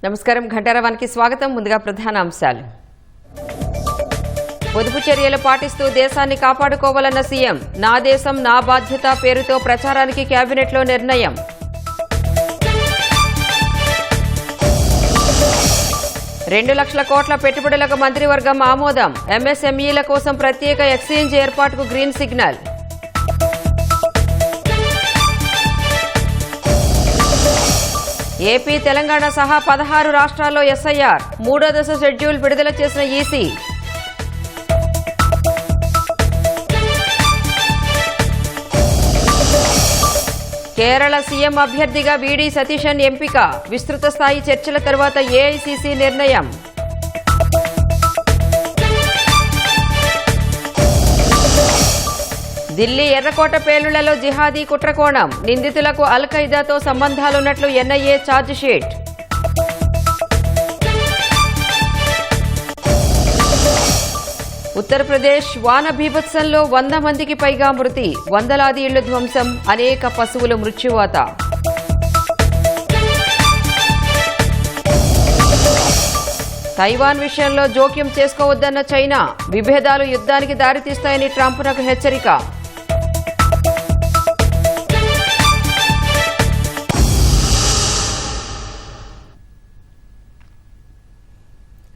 నమస్కారం, ఘంటారావానికి స్వాగతం. ముందుగా ప్రధాన అంశాలు. పొదుపు చర్యలు పాటిస్తూ దేశాన్ని కాపాడుకోవాలన్న సీఎం. నా దేశం నా బాధ్యత పేరుతో ప్రచారానికి కేబినెట్లో నిర్ణయం. $2 లక్షల కోట్ల పెట్టుబడులకు మంత్రివర్గం ఆమోదం. ఎంఎస్ఎంఈల కోసం ప్రత్యేక ఎక్స్చేంజ్ ఏర్పాటుకు గ్రీన్ సిగ్నల్. ఏపీ, తెలంగాణ సహా 16 రాష్ట్రాల్లో ఎస్ఐఆర్. 3వ దశ షెడ్యూల్ విడుదల చేసిన ఈసీ. కేరళ సీఎం అభ్యర్థిగా వీడి సతీశన్ ఎంపిక. విస్తృత స్థాయి చర్చల తర్వాత ఏఐసీసీ నిర్ణయం. ఢిల్లీ ఎర్రకోట పేలుళ్లలో జిహాదీ కుట్రకోణం. నిందితులకు అల్ ఖైదాతో సంబంధాలున్నట్లు ఎన్ఐఏ ఛార్జిషీట్. ఉత్తరప్రదేశ్ వాన బీభత్సంలో 100 మందికి పైగా మృతి. వందలాది ఇళ్లు ధ్వంసం, అనేక పశువులు మృత్యువాత. తైవాన్ విషయంలో జోక్యం చేసుకోవద్దన్న చైనా. విభేదాలు యుద్ధానికి దారితీస్తాయని ట్రంప్నకు హెచ్చరిక.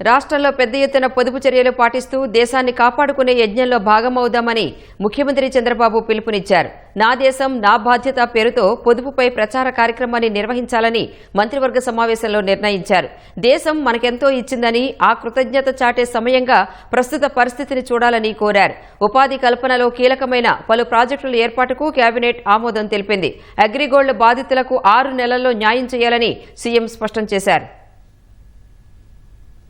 రాష్ట్రంలో పెద్ద ఎత్తున పొదుపు చర్యలు పాటిస్తూ దేశాన్ని కాపాడుకునే యజ్ఞంలో భాగమవుదామని ముఖ్యమంత్రి చంద్రబాబు పిలుపునిచ్చారు. నా దేశం నా బాధ్యత పేరుతో పొదుపుపై ప్రచార కార్యక్రమాన్ని నిర్వహించాలని మంత్రివర్గ సమావేశంలో నిర్ణయించారు. దేశం మనకెంతో ఇచ్చిందని, ఆ కృతజ్ఞత చాటే సమయంగా ప్రస్తుత పరిస్థితిని చూడాలని కోరారు. ఉపాధి కల్పనలో కీలకమైన పలు ప్రాజెక్టుల ఏర్పాటుకు కేబినెట్ ఆమోదం తెలిపింది. అగ్రిగోల్డ్ బాధితులకు 6 నెలల్లో న్యాయం చేయాలని సీఎం స్పష్టం చేశారు.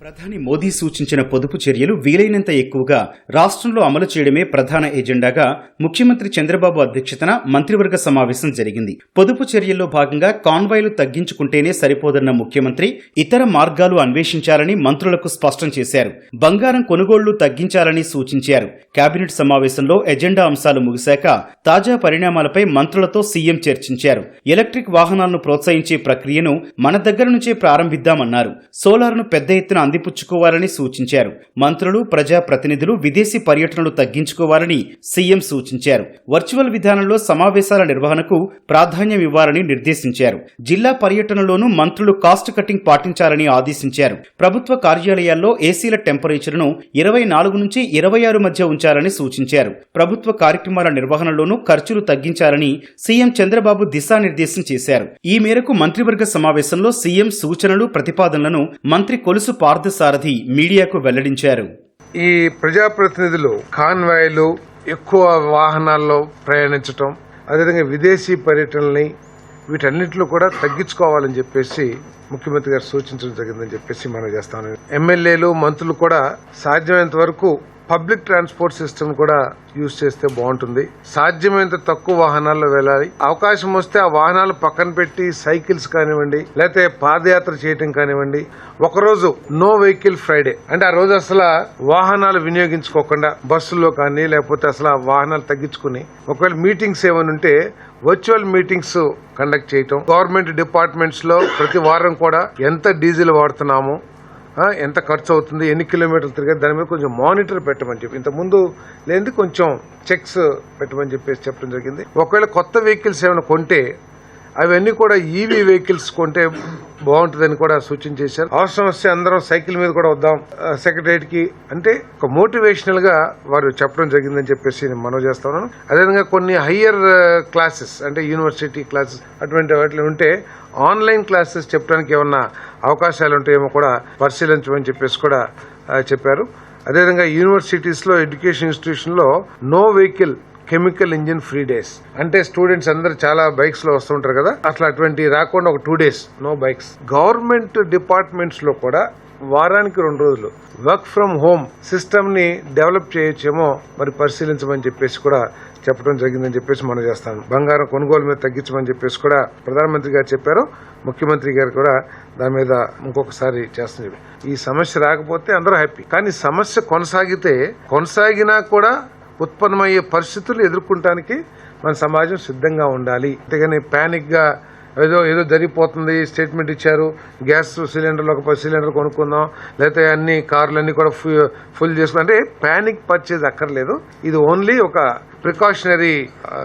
ప్రధాని మోదీ సూచించిన పొదుపు చర్యలు వీలైనంత ఎక్కువగా రాష్ట్రంలో అమలు చేయడమే ప్రధాన ఎజెండాగా ముఖ్యమంత్రి చంద్రబాబు అధ్యక్షతన మంత్రివర్గ సమావేశం జరిగింది. పొదుపు చర్యల్లో భాగంగా కాన్వాయ్లు తగ్గించుకుంటేనే సరిపోదన్న ముఖ్యమంత్రి ఇతర మార్గాలు అన్వేషించాలని మంత్రులకు స్పష్టం చేశారు. బంగారం కొనుగోళ్లు తగ్గించాలని సూచించారు. కేబినెట్ సమావేశంలో ఎజెండా అంశాలు ముగిశాక తాజా పరిణామాలపై మంత్రులతో సీఎం చర్చించారు. ఎలక్ట్రిక్ వాహనాలను ప్రోత్సహించే ప్రక్రియను మన దగ్గర నుంచే ప్రారంభిద్దామన్నారు. సోలార్ను పెద్ద ఎత్తున అందిపుచ్చుకోవాలని సూచించారు. మంత్రులు, ప్రజాప్రతినిధులు విదేశీ పర్యటనలు తగ్గించుకోవాలని సీఎం సూచించారు. వర్చువల్ విధానంలో సమావేశాల నిర్వహణకు ప్రాధాన్యం ఇవ్వాలని నిర్దేశించారు. జిల్లా పర్యటనలోనూ మంత్రులు కాస్ట్ కటింగ్ పాటించాలని ఆదేశించారు. ప్రభుత్వ కార్యాలయాల్లో ఏసీల టెంపరేచర్ను 24 నుంచి 26 మధ్య ఉంచాలని సూచించారు. ప్రభుత్వ కార్యక్రమాల నిర్వహణలోనూ ఖర్చులు తగ్గించాలని సీఎం చంద్రబాబు దిశానిర్దేశం చేశారు. ఈ మేరకు మంత్రివర్గ సమావేశంలో సీఎం సూచనలు, ప్రతిపాదనలను మంత్రి కొలుసు పార్థసారథి మీడియాకు వెల్లడించారు. ఈ ప్రజాప్రతినిధులు కాన్వాయ్లు, ఎక్కువ వాహనాల్లో ప్రయాణించటం, అదేవిధంగా విదేశీ పర్యటనల్ని వీటన్నిటిలో కూడా తగ్గించుకోవాలని చెప్పేసి ముఖ్యమంత్రి గారు సూచించడం జరిగిందని చెప్పేసి మనం చేస్తాను. ఎమ్మెల్యేలు, మంత్రులు కూడా సాధ్యమైనంత వరకు పబ్లిక్ ట్రాన్స్పోర్ట్ సిస్టమ్ కూడా యూజ్ చేస్తే బాగుంటుంది. సాధ్యమైనంత తక్కువ వాహనాల్లో వెళ్ళాలి. అవకాశం వస్తే ఆ వాహనాలు పక్కన పెట్టి సైకిల్స్ కానివ్వండి, లేకపోతే పాదయాత్ర చేయటం కానివ్వండి. ఒకరోజు నో వెహికల్ ఫ్రైడే అంటే ఆ రోజు అసలు వాహనాలు వినియోగించుకోకుండా బస్సుల్లో కానీ లేకపోతే అసలు ఆ వాహనాలు తగ్గించుకుని, ఒకవేళ మీటింగ్స్ ఏమైనా ఉంటే వర్చువల్ మీటింగ్స్ కండక్ట్ చేయటం. గవర్నమెంట్ డిపార్ట్మెంట్స్ లో ప్రతి వారం కూడా ఎంత డీజిల్ వాడుతున్నాము, ఎంత ఖర్చు అవుతుంది, ఎన్ని కిలోమీటర్లు తిరిగి, దాని మీద కొంచెం మానిటర్ పెట్టమని చెప్పి, ఇంతకుముందు లేని కొంచెం చెక్స్ పెట్టమని చెప్పేసి చెప్పడం జరిగింది. ఒకవేళ కొత్త వెహికల్స్ ఏమైనా కొంటే అవన్నీ కూడా ఈవీ వెహికల్స్ కొంటే బాగుంటుందని కూడా సూచన చేశారు. అవసరం వస్తే అందరం సైకిల్ మీద కూడా వద్దాం సెక్రటరియట్ కి అంటే ఒక మోటివేషనల్ గా వారు చెప్పడం జరిగిందని చెప్పేసి నేను మనవి చేస్తాను. అదేవిధంగా కొన్ని హయ్యర్ క్లాసెస్ అంటే యూనివర్సిటీ క్లాసెస్ అటువంటి వాటిలో ఉంటే ఆన్లైన్ క్లాసెస్ చెప్పడానికి ఏమన్నా అవకాశాలు ఉంటాయేమో కూడా పరిశీలించమని చెప్పేసి కూడా చెప్పారు. అదేవిధంగా యూనివర్సిటీస్ లో, ఎడ్యుకేషన్ ఇన్స్టిట్యూషన్ లో no vehicle chemical engine free days అంటే స్టూడెంట్స్ అందరు చాలా బైక్స్ లో వస్తుంటారు కదా, అట్లా అటువంటి రాకుండా ఒక 2 days no bikes. Government departments లో కూడా వారానికి 2 రోజులు వర్క్ ఫ్రం హోమ్ సిస్టమ్ ని డెవలప్ చేయొచ్చేమో మరి పరిశీలించమని చెప్పేసి కూడా చెప్పడం జరిగిందని చెప్పేసి మనం చేస్తాను. బంగారం కొనుగోలు మీద తగ్గించమని చెప్పేసి కూడా ప్రధానమంత్రి గారు చెప్పారు. ముఖ్యమంత్రి గారు కూడా దాని మీద ఇంకొకసారి చేస్తున్నారు. ఈ సమస్య రాకపోతే అందరూ హ్యాపీ, కానీ సమస్య కొనసాగినా కూడా ఉత్పన్నమయ్యే పరిస్థితులు ఎదుర్కొంటానికి మన సమాజం సిద్ధంగా ఉండాలి. అంతేగాని ప్యానిక్ గా ఏదో జరిగిపోతుంది, స్టేట్మెంట్ ఇచ్చారు, గ్యాస్ సిలిండర్లు ఒక 10 సిలిండర్ కొనుక్కుందాం, లేకపోతే అన్ని కార్లన్నీ కూడా ఫుల్ చేసుకుందాం అంటే ప్యానిక్ పర్చేజ్ అక్కర్లేదు. ఇది ఓన్లీ ఒక ప్రికాషనరీ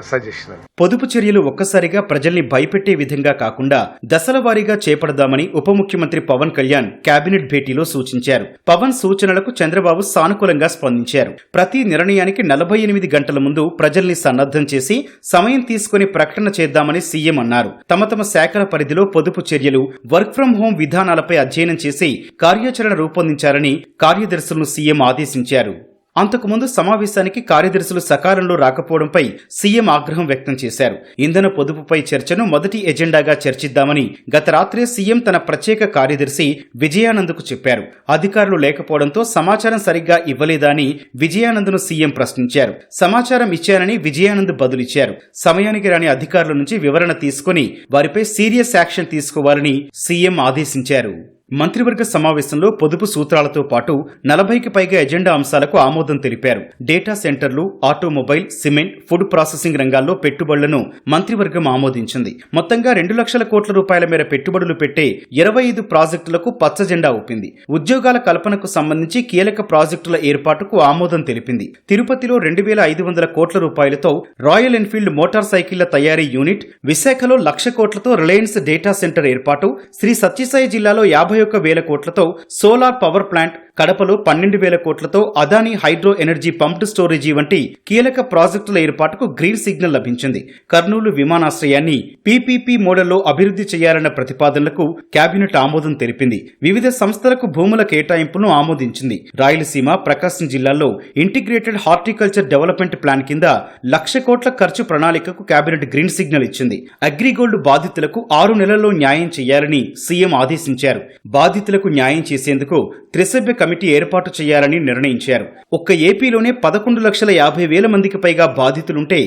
సజెషన్. పొదుపు చర్యలు ఒక్కసారిగా ప్రజల్ని భయపెట్టే విధంగా కాకుండా దశల వారీగా చేపడదామని ఉప ముఖ్యమంత్రి పవన్ కళ్యాణ్ కేబినెట్ భేటీలో సూచించారు. పవన్ సూచనలకు చంద్రబాబు సానుకూలంగా స్పందించారు. ప్రతి నిర్ణయానికి 48 గంటల ముందు ప్రజల్ని సన్నద్ధం చేసి సమయం తీసుకుని ప్రకటన చేద్దామని సీఎం అన్నారు. తమ శాఖల పరిధిలో పొదుపు చర్యలు, వర్క్ ఫ్రం హోం విధానాలపై అధ్యయనం చేసి కార్యాచరణ రూపొందించాలని కార్యదర్శులను సీఎం ఆదేశించారు. అంతకుముందు సమావేశానికి కార్యదర్శులు సకాలంలో రాకపోవడంపై సీఎం ఆగ్రహం వ్యక్తం చేశారు. ఇంధన పొదుపుపై చర్చను మొదటి ఎజెండాగా చర్చిద్దామని గత రాత్రే సీఎం తన ప్రత్యేక కార్యదర్శి విజయానంద్కు చెప్పారు. అధికారులు లేకపోవడంతో సమాచారం సరిగ్గా ఇవ్వలేదా అని విజయానంద్ను సీఎం ప్రశ్నించారు. సమాచారం ఇచ్చారని విజయానంద్ బదులిచ్చారు. సమయానికి రాని అధికారుల నుంచి వివరణ తీసుకుని వారిపై సీరియస్ యాక్షన్ తీసుకోవాలని సీఎం ఆదేశించారు. మంత్రివర్గ సమావేశంలో పొదుపు సూత్రాలతో పాటు 40కి పైగా ఎజెండా అంశాలకు ఆమోదం తెలిపారు. డేటా సెంటర్లు, ఆటోమొబైల్, సిమెంట్, ఫుడ్ ప్రాసెసింగ్ రంగాల్లో పెట్టుబడులను మంత్రివర్గం ఆమోదించింది. మొత్తంగా 2 లక్షల కోట్ల రూపాయల మేర పెట్టుబడులు పెట్టే 25 ప్రాజెక్టులకు పచ్చజెండా ఊపింది. ఉద్యోగాల కల్పనకు సంబంధించి కీలక ప్రాజెక్టుల ఏర్పాటుకు ఆమోదం తెలిపింది. తిరుపతిలో 2500 కోట్ల రూపాయలతో రాయల్ ఎన్ఫీల్డ్ మోటార్ సైకిళ్ల తయారీ యూనిట్, విశాఖలో 1,00,000 కోట్లతో రిలయన్స్ డేటా సెంటర్ ఏర్పాటు, శ్రీ సత్యసాయి జిల్లాలో 51,000 కోట్లతో సోలార్ పవర్ ప్లాంట్, కడపలో 12,000 కోట్లతో Adani hydro energy pumped storage వంటి కీలక ప్రాజెక్టుల ఏర్పాటుకు గ్రీన్ సిగ్నల్ లభించింది. కర్నూలు విమానాశ్రయాన్ని పీపీపీ మోడల్లో అభివృద్ధి చేయాలన్న ప్రతిపాదనలకు కేబినెట్ ఆమోదం తెలిపింది. వివిధ సంస్థలకు భూముల కేటాయింపును ఆమోదించింది. రాయలసీమ, ప్రకాశం జిల్లాల్లో ఇంటిగ్రేటెడ్ హార్టికల్చర్ డెవలప్మెంట్ ప్లాన్ కింద 1,00,000 కోట్ల ఖర్చు ప్రణాళికకు కేబినెట్ గ్రీన్ సిగ్నల్ ఇచ్చింది. అగ్రిగోల్డ్ బాధితులకు 6 నెలల్లో న్యాయం చేయాలని సీఎం ఆదేశించారు. బాధితులకు న్యాయం చేసేందుకు త్రిసభ్య కమిటీ ఏర్పాటు చేయాలని నిర్ణయించారు. ఒక్క ఏపీలోనే 11,50,000 మందికి పైగా బాధితులుంటే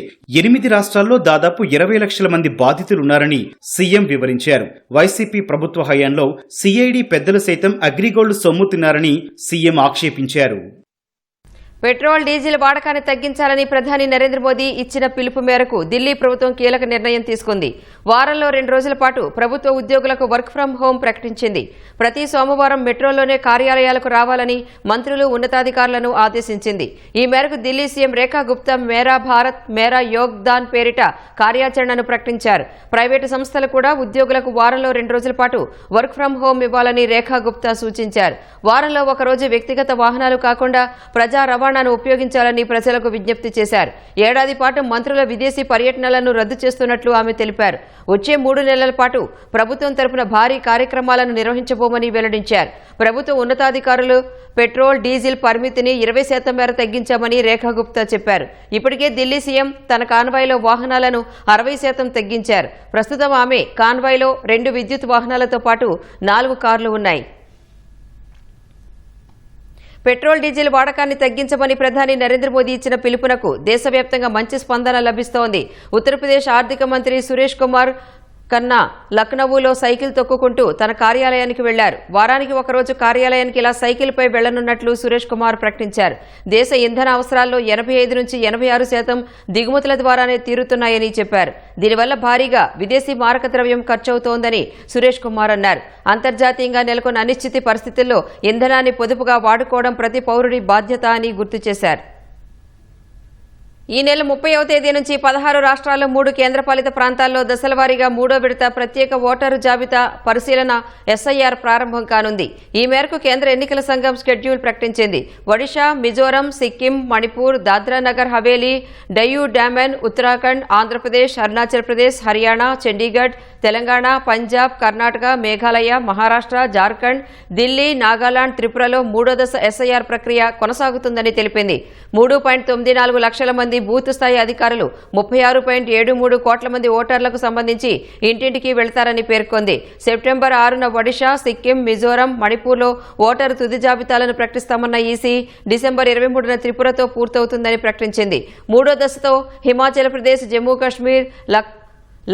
8 రాష్ట్రాల్లో దాదాపు 20 లక్షల మంది బాధితులున్నారని సీఎం వివరించారు. వైసీపీ ప్రభుత్వ హయాంలో సిఐడి పెద్దలు సైతం అగ్రిగోల్డ్ సొమ్ము తిన్నారని సీఎం ఆక్షేపించారు. పెట్రోల్, డీజిల్ వాడకాన్ని తగ్గించాలని ప్రధాని నరేంద్ర మోదీ ఇచ్చిన పిలుపు మేరకు ఢిల్లీ ప్రభుత్వం కీలక నిర్ణయం తీసుకుంది. వారంలో 2 రోజుల పాటు ప్రభుత్వ ఉద్యోగులకు వర్క్ ఫ్రం హోం ప్రకటించింది. ప్రతి సోమవారం మెట్రోలోనే కార్యాలయాలకు రావాలని మంత్రులు, ఉన్నతాధికారులను ఆదేశించింది. ఈ మేరకు ఢిల్లీ సీఎం రేఖా గుప్తా మేరా భారత్ మేరా యోగ్దాన్ పేరిట కార్యాచరణను ప్రకటించారు. ప్రైవేటు సంస్థలు కూడా ఉద్యోగులకు వారంలో 2 రోజుల పాటు వర్క్ ఫ్రం హోం ఇవ్వాలని రేఖా గుప్తా సూచించారు. వారంలో ఒక రోజు వ్యక్తిగత వాహనాలు కాకుండా ప్రజా రవాణాను ఉపయోగించాలని ప్రజలకు విజ్ఞప్తి చేశారు. ఏడాది పాటు మంత్రుల విదేశీ పర్యటనలను రద్దు చేస్తున్నట్లు ఆమె తెలిపారు. వచ్చే 3 నెలల పాటు ప్రభుత్వం తరపున భారీ కార్యక్రమాలను నిర్వహించబోమని వెల్లడించారు. ప్రభుత్వ ఉన్నతాధికారులు పెట్రోల్, డీజిల్ పరిమితిని 20% మేర తగ్గించామని రేఖా గుప్తా చెప్పారు. ఇప్పటికే ఢిల్లీ సీఎం తన కాన్వాయ్లో వాహనాలను 60% తగ్గించారు. ప్రస్తుతం ఆమె కాన్వాయ్లో 2 విద్యుత్ వాహనాలతో పాటు 4 కార్లు ఉన్నాయి. పెట్రోల్, డీజిల్ వాడకాన్ని తగ్గించమని ప్రధాని నరేంద్ర మోదీ ఇచ్చిన పిలుపునకు దేశవ్యాప్తంగా మంచి స్పందన లభిస్తోంది. ఉత్తరప్రదేశ్ ఆర్థిక మంత్రి సురేష్ కుమార్ కన్నా లక్నవూలో సైకిల్ తొక్కుకుంటూ తన కార్యాలయానికి వెళ్లారు. వారానికి ఒకరోజు కార్యాలయానికి ఇలా సైకిల్పై వెళ్లనున్నట్లు సురేష్ కుమార్ ప్రకటించారు. దేశ ఇంధన అవసరాల్లో 85 నుంచి 86% దిగుమతుల ద్వారానే తీరుతున్నాయని చెప్పారు. దీనివల్ల భారీగా విదేశీ మారక ద్రవ్యం ఖర్చవుతోందని సురేష్ కుమార్ అన్నారు. అంతర్జాతీయంగా నెలకొన్న అనిశ్చిత పరిస్థితుల్లో ఇంధనాన్ని పొదుపుగా వాడుకోవడం ప్రతి పౌరుడి బాధ్యత అని గుర్తు చేశారు. ఈ నెల 30వ తేదీ నుంచి 16 రాష్ట్రాల్లో 3 కేంద్రపాలిత ప్రాంతాల్లో దశలవారీగా 3వ విడత ప్రత్యేక ఓటరు జాబితా పరిశీలన SIR ప్రారంభం కానుంది. ఈ మేరకు కేంద్ర ఎన్నికల సంఘం షెడ్యూల్ ప్రకటించింది. ఒడిషా, మిజోరం, సిక్కిం, మణిపూర్, దాద్రా నగర్ హవేలీ, డయ్యూ డామన్, ఉత్తరాఖండ్, ఆంధ్రప్రదేశ్, అరుణాచల్ ప్రదేశ్, హర్యానా, చండీగఢ్, తెలంగాణ, పంజాబ్, కర్ణాటక, మేఘాలయ, మహారాష్ట్ర, జార్ఖండ్, ఢిల్లీ, నాగాలాండ్, త్రిపురలో 3వ దశ ఎస్ఐఆర్ ప్రక్రియ కొనసాగుతుందని తెలిపింది. 3.94 లక్షల మంది బూత్ స్థాయి అధికారులు 36.73 కోట్ల మంది ఓటర్లకు సంబంధించి ఇంటింటికి వెళ్తారని పేర్కొంది. సెప్టెంబర్ 6న ఒడిషా, సిక్కిం, మిజోరం, మణిపూర్లో ఓటరు తుది జాబితాలను ప్రకటిస్తామన్న ఈసీ డిసెంబర్ 23న త్రిపురతో పూర్తవుతుందని ప్రకటించింది. 3వ దశతో హిమాచల్ ప్రదేశ్, జమ్మూ కాశ్మీర్,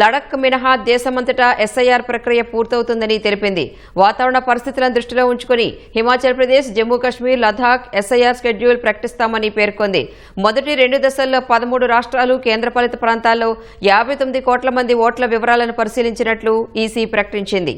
లడక్ మినహా దేశమంతటా ఎస్ఐఆర్ ప్రక్రియ పూర్తవుతుందని తెలిపింది. వాతావరణ పరిస్థితులను దృష్టిలో ఉంచుకుని హిమాచల్ ప్రదేశ్, జమ్మూ కాశ్మీర్, లదాఖ్ ఎస్ఐఆర్ షెడ్యూల్ ప్రకటిస్తామని పేర్కొంది. మొదటి 2 దశల్లో 13 రాష్ట్రాలు, కేంద్రపాలిత ప్రాంతాల్లో 59 కోట్ల మంది ఓట్ల వివరాలను పరిశీలించినట్లు ఈసీ ప్రకటించింది.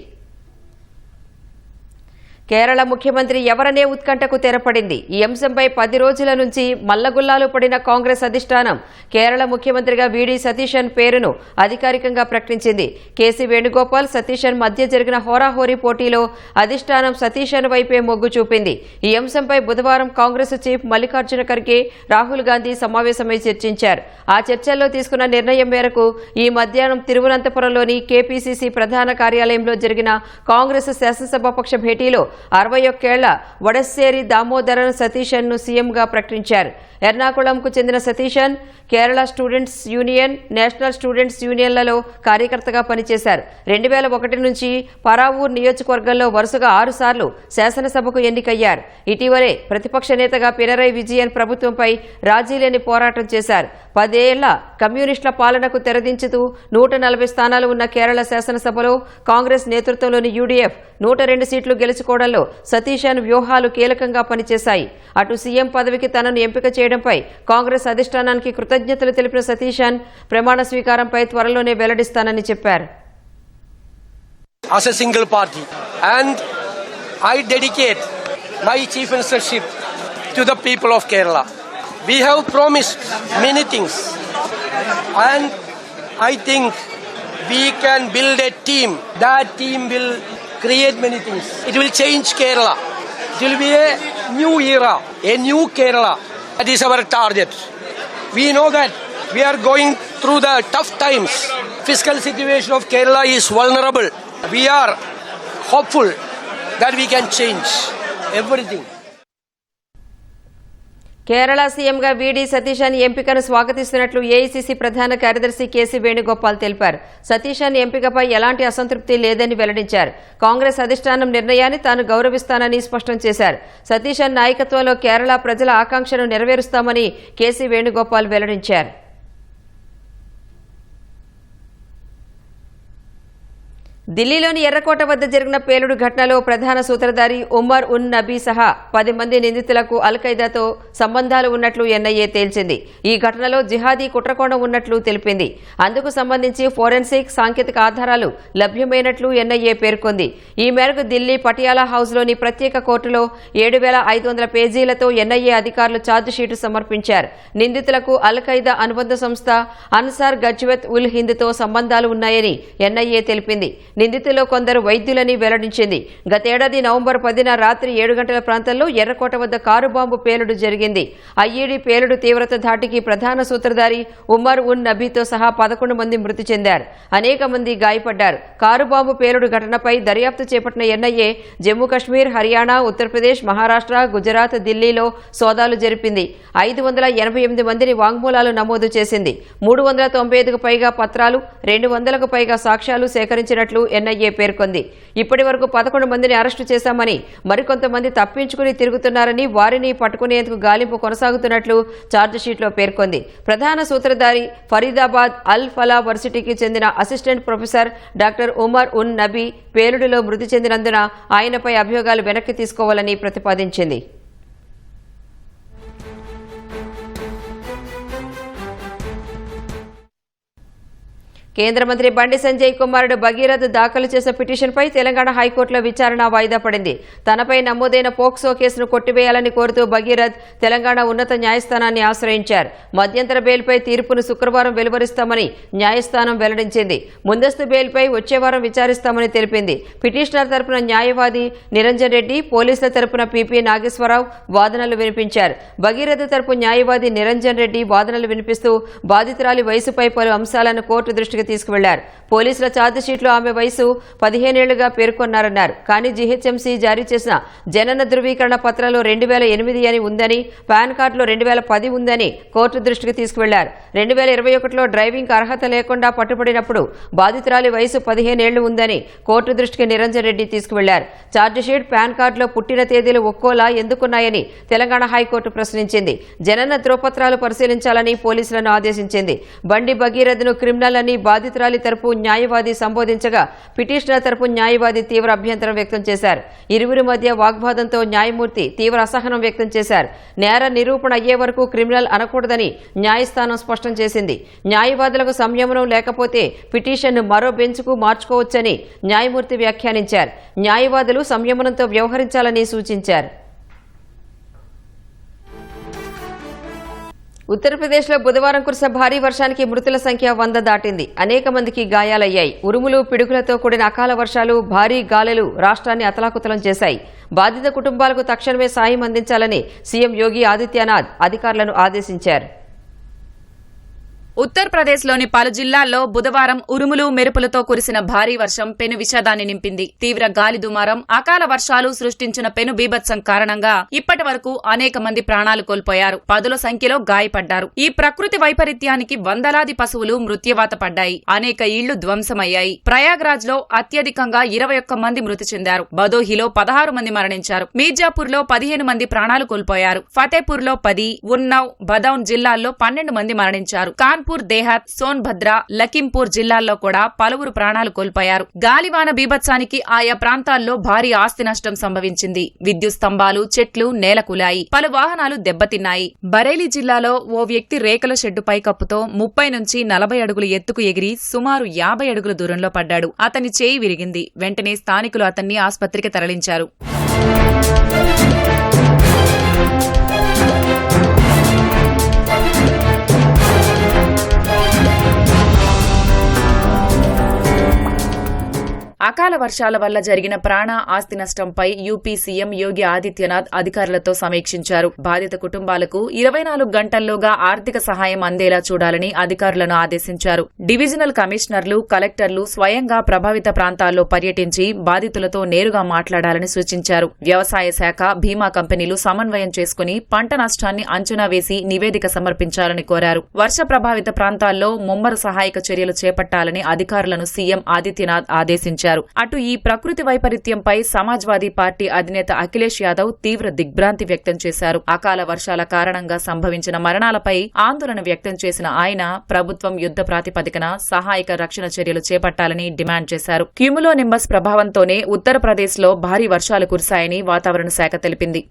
కేరళ ముఖ్యమంత్రి ఎవరనే ఉత్కంఠకు తెరపడింది. ఈ అంశంపై 10 రోజుల నుంచి మల్లగుల్లాలు పడిన కాంగ్రెస్ అధిష్టానం కేరళ ముఖ్యమంత్రిగా వీడి సతీశన్ పేరును అధికారికంగా ప్రకటించింది. కేసీ వేణుగోపాల్, సతీశన్ మధ్య జరిగిన హోరాహోరీ పోటీలో అధిష్టానం సతీశన్ వైపే మొగ్గు చూపింది. ఈ అంశంపై బుధవారం కాంగ్రెస్ చీఫ్ మల్లికార్జున ఖర్గే, రాహుల్ గాంధీ సమావేశమై చర్చించారు. ఆ చర్చల్లో తీసుకున్న నిర్ణయం మేరకు ఈ మధ్యాహ్నం తిరువనంతపురంలోని కేపీసీసీ ప్రధాన కార్యాలయంలో జరిగిన కాంగ్రెస్ శాసనసభాపక్ష భేటీలో 61 ఏళ్ల వడస్సేరి దామోదరన్ సతీశన్ ను సీఎంగా ప్రకటించారు. ఎర్నాకుళంకు చెందిన Satheesan Kerala students union, national students యూనియన్లలో కార్యకర్తగా పనిచేశారు. 2001 నుంచి పరావూర్ నియోజకవర్గంలో వరుసగా 6 సార్లు శాసనసభకు ఎన్నికయ్యారు. ఇటీవలే ప్రతిపక్ష నేతగా పినరయ్ విజయన్ ప్రభుత్వంపై రాజీలేని పోరాటం చేశారు. 10 ఏళ్ల కమ్యూనిస్టుల పాలనకు తెరదించుతూ 140 స్థానాలు ఉన్న కేరళ శాసనసభలో కాంగ్రెస్ నేతృత్వంలోని యూడీఎఫ్ 102 సీట్లు గెలుచుకోవడంలో సతీశన్ వ్యూహాలు కీలకంగా పనిచేశాయి. అటు సీఎం పదవికి తనను ఎంపిక చేయడంపై కాంగ్రెస్ అధిష్టానానికి కృతజ్ఞతలు తెలిపిన సతీశన్ ప్రమాణ స్వీకారంపై త్వరలోనే వెల్లడిస్తానని చెప్పారు. As a single party, and I dedicate my chief ministership to the people of Kerala. We have promised many things, and I think we can build a team. That team will create many things. It will change Kerala. It will be a new era, a new Kerala. That is our target. We know that we are going through the tough times. Fiscal situation of Kerala is vulnerable. We are hopeful that we can change everything. Kerala సీఎంగా వీడి సతీశన్ ఎంపికను స్వాగతిస్తున్నట్లు AICC ప్రధాన కార్యదర్శి KC Venugopal తెలిపారు. సతీశన్ ఎంపికపై ఎలాంటి అసంతృప్తి లేదని వెల్లడించారు. కాంగ్రెస్ అధిష్టానం నిర్ణయాన్ని తాను గౌరవిస్తానని స్పష్టం చేశారు. సతీశన్ నాయకత్వంలో కేరళ ప్రజల ఆకాంక్షను నెరవేరుస్తామని కేసీ వేణుగోపాల్ వెల్లడించారు. ఢిల్లీలోని ఎర్రకోట వద్ద జరిగిన పేలుడు ఘటనలో ప్రధాన సూత్రధారి ఉమర్ ఉన్ నబీ సహా 10 మంది నిందితులకు అల్-ఖైదాతో సంబంధాలు ఉన్నట్లు ఎన్ఐఏ తేల్చింది. ఈ ఘటనలో జిహాదీ కుట్రకోణం ఉన్నట్లు తెలిపింది. అందుకు సంబంధించి ఫోరెన్సిక్ సాంకేతిక ఆధారాలు లభ్యమైనట్లు ఎన్ఐఏ పేర్కొంది. ఈ మేరకు ఢిల్లీ పటియాలా హౌస్లోని ప్రత్యేక కోర్టులో 7,500 పేజీలతో ఎన్ఐఏ అధికారులు ఛార్జిషీటు సమర్పించారు. నిందితులకు అల్-ఖైదా అనుబంధ సంస్థ అన్సార్ గజ్వత్ ఉల్ హింద్తో సంబంధాలు ఉన్నాయని ఎన్ఐఏ తెలిపింది. నిందితుల్లో కొందరు వైద్యులని వెల్లడించింది. గతేడాది నవంబర్ 10న రాత్రి 7 గంటల ప్రాంతంలో ఎర్రకోట వద్ద కారు బాంబు పేలుడు జరిగింది. ఐఈడీ పేలుడు తీవ్రత ధాటికి ప్రధాన సూత్రధారి ఉమర్ ఉన్ నబీతో సహా 11 మంది మృతి చెందారు. అనేక మంది గాయపడ్డారు. కారు బాంబు పేలుడు ఘటనపై దర్యాప్తు చేపట్టిన ఎన్ఐఏ జమ్మూ కాశ్మీర్, హర్యానా, ఉత్తరప్రదేశ్, మహారాష్ట్ర, గుజరాత్, ఢిల్లీలో సోదాలు జరిపింది. 588 మందిని వాంగ్మూలాలు నమోదు చేసింది. 395కు పైగా పత్రాలు, 200కు పైగా సాక్ష్యాలు సేకరించినట్లు ఎన్ఐఏ పేర్కొంది. ఇప్పటి వరకు 11 మందిని అరెస్టు చేశామని, మరికొంతమంది తప్పించుకుని తిరుగుతున్నారని, వారిని పట్టుకునేందుకు గాలింపు కొనసాగుతున్నట్లు ఛార్జిషీట్లో పేర్కొంది. ప్రధాన సూత్రధారి ఫరీదాబాద్ అల్ ఫలా వర్సిటీకి చెందిన assistant professor doctor Umar un Nabi పేలుడులో మృతి చెందినందున ఆయనపై అభియోగాలు వెనక్కి తీసుకోవాలని ప్రతిపాదించింది. కేంద్ర మంత్రి బండి సంజయ్ కుమారుడు భగీరథ్ దాఖలు చేసిన పిటిషన్పై తెలంగాణ హైకోర్టులో విచారణ వాయిదా పడింది. తనపై నమోదైన పోక్సో కేసును కొట్టివేయాలని కోరుతూ భగీరథ్ తెలంగాణ ఉన్నత న్యాయస్థానాన్ని ఆశ్రయించారు. మధ్యంతర బెయిల్పై తీర్పును శుక్రవారం వెలువరిస్తామని న్యాయస్థానం వెల్లడించింది. ముందస్తు బెయిల్పై వచ్చే వారం విచారిస్తామని తెలిపింది. పిటిషనర్ తరపున న్యాయవాది నిరంజన్ రెడ్డి, పోలీసుల తరపున పీపీ నాగేశ్వరరావు వాదనలు వినిపించారు. భగీరథ్ తరపు న్యాయవాది నిరంజన్ రెడ్డి వాదనలు వినిపిస్తూ బాధితురాలి వయసుపై పలు అంశాలను కోర్టు దృష్టికి తీసుకువెళ్లారు. పోలీసుల ఛార్జిషీట్లో ఆమె వయసు 15 ఏళ్లుగా పేర్కొన్నారన్నారు. కానీ జీహెచ్ఎంసీ జారీ చేసిన జనన ధృవీకరణ పత్రంలో 2008 అని ఉందని, పాన్ కార్డులో 2010 ఉందని కోర్టు దృష్టికి తీసుకువెళ్లారు. 2021లో డ్రైవింగ్ అర్హత లేకుండా పట్టుబడినప్పుడు బాధితురాలి వయసు 15 ఏళ్లు ఉందని కోర్టు దృష్టికి నిరంజన్ రెడ్డి తీసుకువెళ్లారు. ఛార్జిషీట్, పాన్ కార్డులో పుట్టిన తేదీలు ఒక్కోలా ఎందుకున్నాయని తెలంగాణ హైకోర్టు ప్రశ్నించింది. జనన ధ్రువపత్రాలు పరిశీలించాలని పోలీసులను ఆదేశించింది. బండి భగీరథను క్రిమినల్ అని బాధితురాలి తరపు న్యాయవాది సంబోధించగా పిటిషనర్ తరపు న్యాయవాది తీవ్ర అభ్యంతరం వ్యక్తం చేశారు. ఇరువురి మధ్య వాగ్వాదంతో న్యాయమూర్తి తీవ్ర అసహనం వ్యక్తం చేశారు. నేర నిరూపణ అయ్యే వరకు క్రిమినల్ అనకూడదని న్యాయస్థానం స్పష్టం చేసింది. న్యాయవాదులకు సంయమనం లేకపోతే పిటిషన్ను మరో బెంచ్కు మార్చుకోవచ్చని న్యాయమూర్తి వ్యాఖ్యానించారు. న్యాయవాదులు సంయమనంతో వ్యవహరించాలని సూచించారు. ఉత్తరప్రదేశ్లో బుధవారం కురిసిన భారీ వర్షానికి మృతుల సంఖ్య 100 దాటింది. అనేక మందికి గాయాలయ్యాయి. ఉరుములు, పిడుగులతో కూడిన అకాల వర్షాలు, భారీ గాలులు రాష్ట్రాన్ని అతలాకుతలం చేశాయి. బాధిత కుటుంబాలకు తక్షణమే సాయం అందించాలని సీఎం యోగి ఆదిత్యనాథ్ అధికారులను ఆదేశించారు. ఉత్తరప్రదేశ్లోని పలు జిల్లాల్లో బుధవారం ఉరుములు, మెరుపులతో కురిసిన భారీ వర్షం పెను విషాదాన్ని నింపింది. తీవ్ర గాలి దుమారం, అకాల వర్షాలు సృష్టించిన పెను బీభత్సం కారణంగా ఇప్పటి వరకు అనేక మంది ప్రాణాలు కోల్పోయారు. పదుల సంఖ్యలో గాయపడ్డారు. ఈ ప్రకృతి వైపరీత్యానికి వందలాది పశువులు మృత్యువాత పడ్డాయి. అనేక ఇళ్లు ధ్వంసమయ్యాయి. ప్రయాగ్రాజ్ లో అత్యధికంగా 21 మంది మృతి చెందారు. భదోహిలో 16 మంది మరణించారు. మీర్జాపూర్లో 15 మంది ప్రాణాలు కోల్పోయారు. ఫతేపూర్లో 10, ఉన్నవ్, బదౌన్ జిల్లాల్లో 12 మంది మరణించారు. కాన్పూర్, దేహాత్, సోన్భద్ర, లఖింపూర్ జిల్లాల్లో కూడా పలువురు ప్రాణాలు కోల్పోయారు. గాలివాన బీభత్సానికి ఆయా ప్రాంతాల్లో భారీ ఆస్తి నష్టం సంభవించింది. విద్యుత్ స్తంభాలు, చెట్లు నేలకూలాయి. పలు వాహనాలు దెబ్బతిన్నాయి. బరేలీ జిల్లాలో ఓ వ్యక్తి రేకుల షెడ్డు పైకప్పుతో 30 నుంచి 40 అడుగులు ఎత్తుకు ఎగిరి సుమారు 50 అడుగుల దూరంలో పడ్డాడు. అతని చేయి విరిగింది. వెంటనే స్థానికులు అతన్ని ఆస్పత్రికి తరలించారు. అకాల వర్షాల వల్ల జరిగిన ప్రాణ, ఆస్తి నష్టంపై యూపీ సీఎం యోగి ఆదిత్యనాథ్ అధికారులతో సమీక్షించారు. బాధిత కుటుంబాలకు 24 గంటల్లోగా ఆర్థిక సహాయం అందేలా చూడాలని అధికారులను ఆదేశించారు. డివిజనల్ కమిషనర్లు, కలెక్టర్లు స్వయంగా ప్రభావిత ప్రాంతాల్లో పర్యటించి బాధితులతో నేరుగా మాట్లాడాలని సూచించారు. వ్యవసాయ శాఖ, బీమా కంపెనీలు సమన్వయం చేసుకుని పంట నష్టాన్ని అంచనా వేసి నివేదిక సమర్పించాలని కోరారు. వర్ష ప్రభావిత ప్రాంతాల్లో ముమ్మర సహాయక చర్యలు చేపట్టాలని అధికారులను సీఎం ఆదిత్యనాథ్ ఆదేశించారు. అటు ఈ ప్రకృతి వైపరీత్యంపై సమాజ్వాదీ పార్టీ అధినేత అఖిలేష్ యాదవ్ తీవ్ర దిగ్భ్రాంతి వ్యక్తం చేశారు. అకాల వర్షాల కారణంగా సంభవించిన మరణాలపై ఆందోళన వ్యక్తం చేసిన ఆయన ప్రభుత్వం యుద్ధ ప్రాతిపదికన సహాయక రక్షణ చర్యలు చేపట్టాలని డిమాండ్ చేశారు. క్యూములోనింబస్ ప్రభావంతోనే ఉత్తరప్రదేశ్లో భారీ వర్షాలు కురిశాయని వాతావరణ శాఖ తెలిపింది.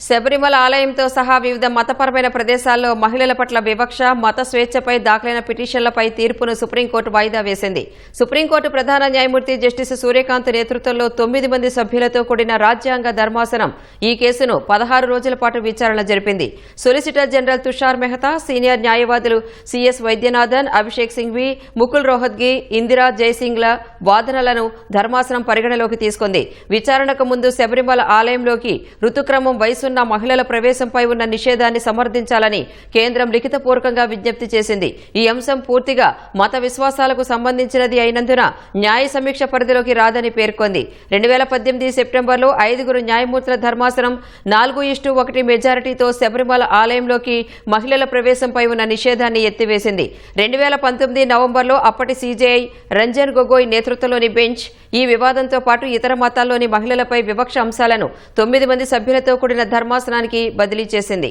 శబరిమల ఆలయంతో సహా వివిధ మతపరమైన ప్రదేశాల్లో మహిళల పట్ల వివక్ష, మత స్వేచ్ఛపై దాఖలైన పిటిషన్లపై తీర్పును సుప్రీంకోర్టు వాయిదా వేసింది. సుప్రీంకోర్టు ప్రధాన న్యాయమూర్తి జస్టిస్ సూర్యకాంత్ నేతృత్వంలో 9 మంది సభ్యులతో కూడిన రాజ్యాంగ ధర్మాసనం ఈ కేసును 16 రోజుల పాటు విచారణ జరిపింది. Solicitor general Tushar Mehta, senior న్యాయవాదులు సిఎస్ వైద్యనాథన్, అభిషేక్ సింఘ్వి, ముకుల్ రోహత్గి, ఇందిరా జైసింగ్ల వాదనలను ధర్మాసనం పరిగణలోకి తీసుకుంది. విచారణకు ముందు శబరిమల ఆలయంలోకి ఋతుక్రమం, వయసు మహిళల ప్రవేశంపై ఉన్న నిషేధాన్ని సమర్థించాలని కేంద్రం లిఖితపూర్వకంగా విజ్ఞప్తి చేసింది. ఈ అంశం పూర్తిగా మత విశ్వాసాలకు సంబంధించినది అయినందున న్యాయ సమీక్ష పరిధిలోకి రాదని పేర్కొంది. 2018 సెప్టెంబర్లో 5 న్యాయమూర్తుల ధర్మాసనం 4:1 మెజారిటీతో శబరిమల ఆలయంలోకి మహిళల ప్రవేశంపై ఉన్న నిషేధాన్ని ఎత్తివేసింది. 2019 నవంబర్లో అప్పటి సీజేఐ రంజన్ గొగోయ్ నేతృత్వంలోని బెంచ్ ఈ వివాదంతో పాటు ఇతర మతాల్లోని మహిళలపై వివక్ష అంశాలను 9 మంది సభ్యులతో కూడిన ధర్మాసనానికి బదిలీ చేసింది.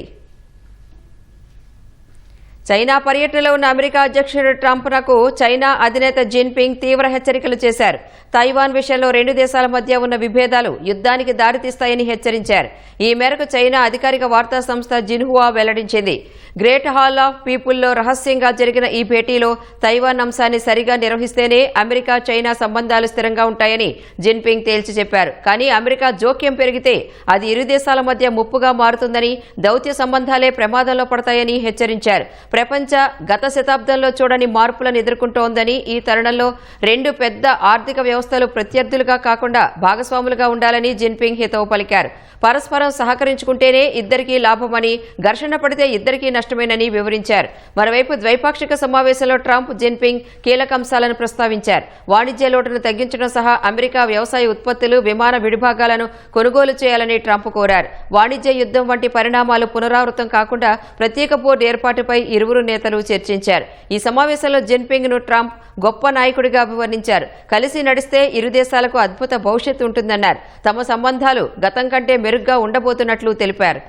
చైనా పర్యటనలో ఉన్న అమెరికా అధ్యక్షుడు ట్రంప్నకు చైనా అధినేత జిన్పింగ్ తీవ్ర హెచ్చరికలు చేశారు. తైవాన్ విషయంలో 2 దేశాల మధ్య ఉన్న విభేదాలు యుద్ధానికి దారితీస్తాయని హెచ్చరించారు. ఈ మేరకు చైనా అధికారిక వార్తా సంస్థ జిన్హువా వెల్లడించింది. గ్రేట్ హాల్ ఆఫ్ పీపుల్లో రహస్యంగా జరిగిన ఈ భేటీలో తైవాన్ అంశాన్ని సరిగా నిర్వహిస్తేనే అమెరికా చైనా సంబంధాలు స్థిరంగా ఉంటాయని జిన్పింగ్ తేల్చి చెప్పారు. కానీ అమెరికా జోక్యం పెరిగితే అది ఇరు దేశాల మధ్య ముప్పుగా మారుతుందని, దౌత్య సంబంధాలే ప్రమాదంలో పడతాయని హెచ్చరించారు. ప్రపంచ గత శతాబ్దంలో చూడని మార్పులను ఎదుర్కొంటోందని ఈ తరుణంలో రెండు పెద్ద ఆర్థిక వ్యవస్థలు ప్రత్యర్థులుగా కాకుండా భాగస్వాములుగా ఉండాలని జిన్పింగ్ హితవు పలికారు. పరస్పరం సహకరించుకుంటేనే ఇద్దరికీ లాభమని, ఘర్షణ పడితే ఇద్దరికీ నష్టమేనని వివరించారు. మరోవైపు ద్వైపాక్షిక సమావేశంలో ట్రంప్, జిన్పింగ్ కీలక అంశాలను ప్రస్తావించారు. వాణిజ్య లోటును తగ్గించడం సహా అమెరికా వ్యవసాయ ఉత్పత్తులు, విమాన విడిభాగాలను కొనుగోలు చేయాలని ట్రంప్ కోరారు. వాణిజ్య యుద్ధం వంటి పరిణామాలు పునరావృతం కాకుండా ప్రత్యేక బోర్డు ఏర్పాటుపై ఇరువురు నేతలు చర్చించారు. ఈ సమావేశంలో జిన్పింగ్ ను ట్రంప్ గొప్ప నాయకుడిగా అభివర్ణించారు. కలిసి నడిస్తే ఇరు దేశాలకు అద్భుత భవిష్యత్తు ఉంటుందన్నారు. తమ సంబంధాలు గతం కంటే మెరుగ్గా ఉండబోతున్నట్లు తెలిపారు.